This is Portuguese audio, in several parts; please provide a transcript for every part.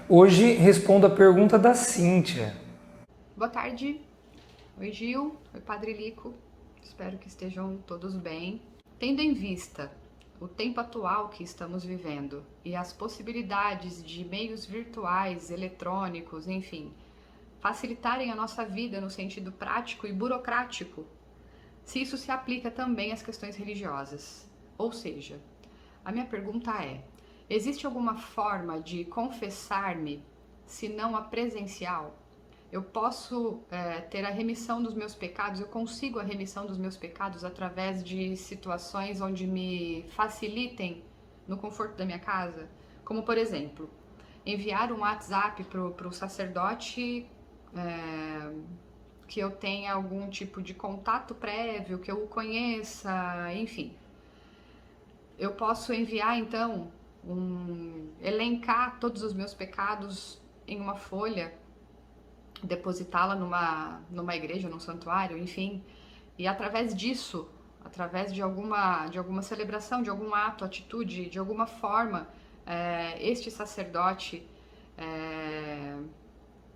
Hoje respondo a pergunta da Cíntia. Boa tarde. Oi, Gil. Oi, Padre Lico. Espero que estejam todos bem. Tendo em vista o tempo atual que estamos vivendo e as possibilidades de meios virtuais, eletrônicos, enfim, facilitarem a nossa vida no sentido prático e burocrático, se isso se aplica também às questões religiosas. Ou seja, a minha pergunta é: existe alguma forma de confessar-me, se não a presencial? Eu posso ter a remissão dos meus pecados, eu consigo a remissão dos meus pecados através de situações onde me facilitem no conforto da minha casa? Como, por exemplo, enviar um WhatsApp para o sacerdote que eu tenha algum tipo de contato prévio, que eu o conheça, enfim. Eu posso enviar, então, elencar todos os meus pecados em uma folha, depositá-la numa igreja, num santuário, enfim, e através disso, através de alguma celebração, de algum ato, atitude, de alguma forma, este sacerdote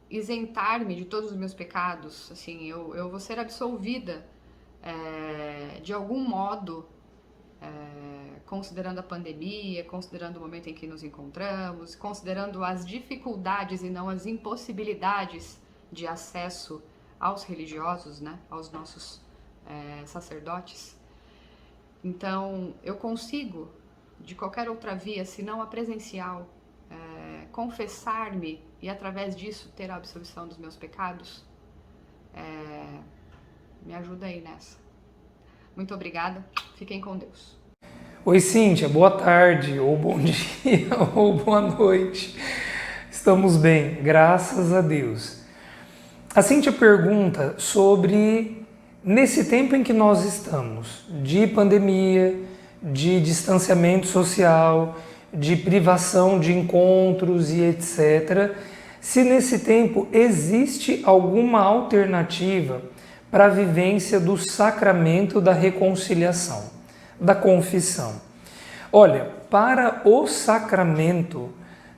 isentar-me de todos os meus pecados, assim, eu vou ser absolvida de algum modo, considerando a pandemia, considerando o momento em que nos encontramos, considerando as dificuldades e não as impossibilidades de acesso aos religiosos, né, aos nossos sacerdotes. Então, eu consigo, de qualquer outra via, se não a presencial, confessar-me e, através disso, ter a absolvição dos meus pecados? Me ajuda aí nessa. Muito obrigada. Fiquem com Deus. Oi, Cíntia, boa tarde, ou bom dia, ou boa noite. Estamos bem, graças a Deus. A Cíntia pergunta sobre, nesse tempo em que nós estamos, de pandemia, de distanciamento social, de privação de encontros e etc., se nesse tempo existe alguma alternativa para a vivência do sacramento da reconciliação, da confissão. Olha, para o sacramento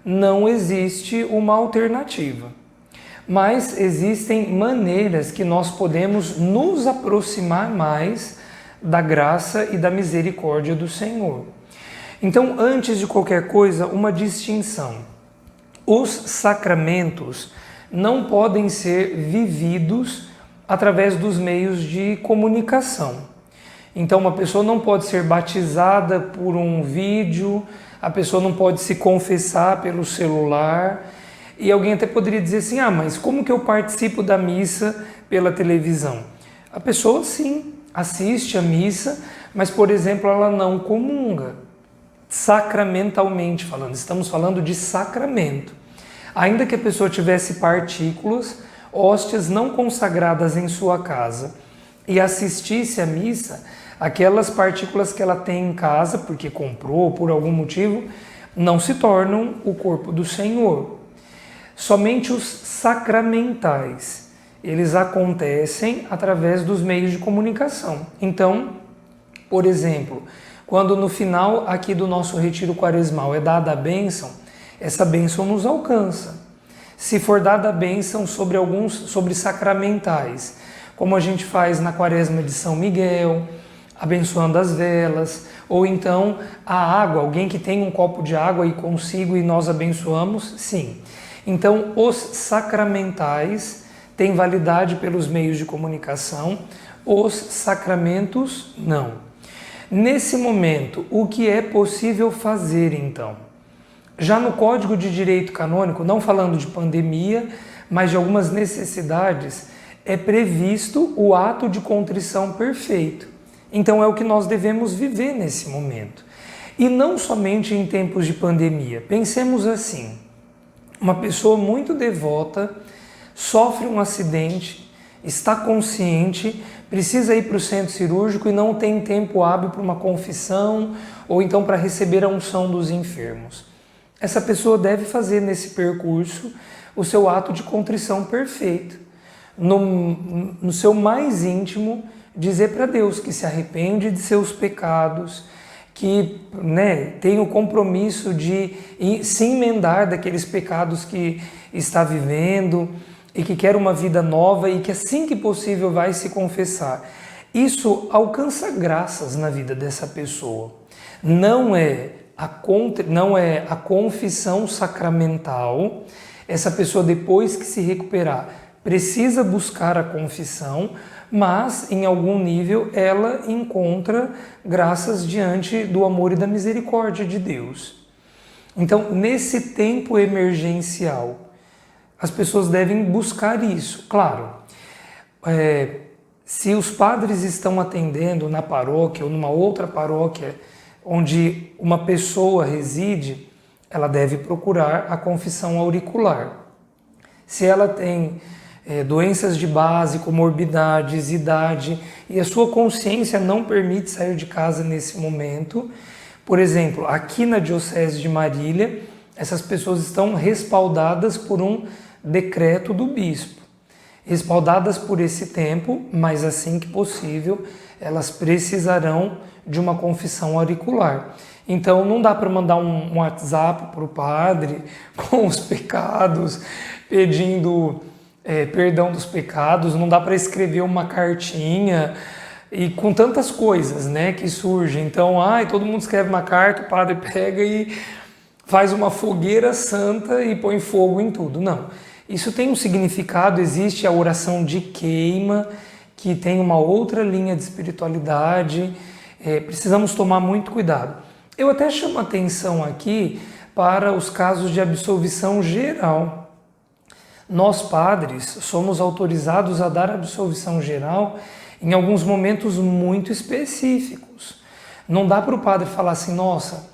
não existe uma alternativa, mas existem maneiras que nós podemos nos aproximar mais da graça e da misericórdia do Senhor. Então, antes de qualquer coisa, uma distinção. Os sacramentos não podem ser vividos através dos meios de comunicação. Então, uma pessoa não pode ser batizada por um vídeo, a pessoa não pode se confessar pelo celular. E alguém até poderia dizer assim, mas como que eu participo da missa pela televisão? A pessoa, sim, assiste a missa, mas, por exemplo, ela não comunga, sacramentalmente falando. Estamos falando de sacramento. Ainda que a pessoa tivesse partículas, hóstias não consagradas em sua casa, e assistisse à missa, aquelas partículas que ela tem em casa, porque comprou por algum motivo, não se tornam o corpo do Senhor. Somente os sacramentais, eles acontecem através dos meios de comunicação. Então, por exemplo, quando no final aqui do nosso retiro quaresmal é dada a bênção, essa bênção nos alcança. Se for dada a bênção sobre sacramentais, como a gente faz na quaresma de São Miguel, abençoando as velas, ou então a água, alguém que tem um copo de água e consigo e nós abençoamos, sim. Então, os sacramentais têm validade pelos meios de comunicação, os sacramentos não. Nesse momento, o que é possível fazer então? Já no Código de Direito Canônico, não falando de pandemia, mas de algumas necessidades, é previsto o ato de contrição perfeito. Então é o que nós devemos viver nesse momento. E não somente em tempos de pandemia. Pensemos assim, uma pessoa muito devota sofre um acidente, está consciente, precisa ir para o centro cirúrgico e não tem tempo hábil para uma confissão ou então para receber a unção dos enfermos. Essa pessoa deve fazer nesse percurso o seu ato de contrição perfeito. No seu mais íntimo, dizer para Deus que se arrepende de seus pecados, que, né, tem o compromisso de se emendar daqueles pecados que está vivendo e que quer uma vida nova e que assim que possível vai se confessar. Isso alcança graças na vida dessa pessoa. Não é a confissão sacramental. Essa pessoa, depois que se recuperar, precisa buscar a confissão, mas em algum nível ela encontra graças diante do amor e da misericórdia de Deus. Então, nesse tempo emergencial, as pessoas devem buscar isso. Claro, se os padres estão atendendo na paróquia ou numa outra paróquia onde uma pessoa reside, ela deve procurar a confissão auricular. Se ela tem doenças de base, comorbidades, idade, e a sua consciência não permite sair de casa nesse momento, por exemplo, aqui na Diocese de Marília, essas pessoas estão respaldadas por um decreto do bispo. Respaldadas por esse tempo, mas assim que possível, elas precisarão de uma confissão auricular. Então não dá para mandar um WhatsApp para o padre com os pecados, pedindo perdão dos pecados, não dá para escrever uma cartinha e com tantas coisas, né, que surgem. Então, todo mundo escreve uma carta, o padre pega e faz uma fogueira santa e põe fogo em tudo. Não. Isso tem um significado, existe a oração de queima, que tem uma outra linha de espiritualidade, precisamos tomar muito cuidado. Eu até chamo atenção aqui para os casos de absolvição geral. Nós, padres, somos autorizados a dar absolvição geral em alguns momentos muito específicos. Não dá para o padre falar assim, nossa,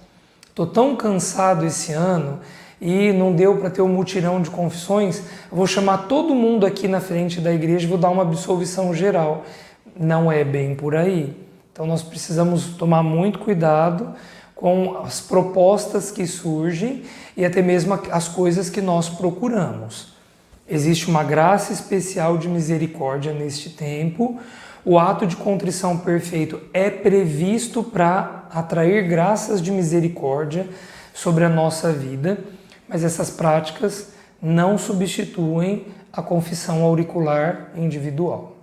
estou tão cansado esse ano e não deu para ter um mutirão de confissões, vou chamar todo mundo aqui na frente da igreja e vou dar uma absolvição geral. Não é bem por aí. Então nós precisamos tomar muito cuidado com as propostas que surgem e até mesmo as coisas que nós procuramos. Existe uma graça especial de misericórdia neste tempo. O ato de contrição perfeito é previsto para atrair graças de misericórdia sobre a nossa vida, mas essas práticas não substituem a confissão auricular individual.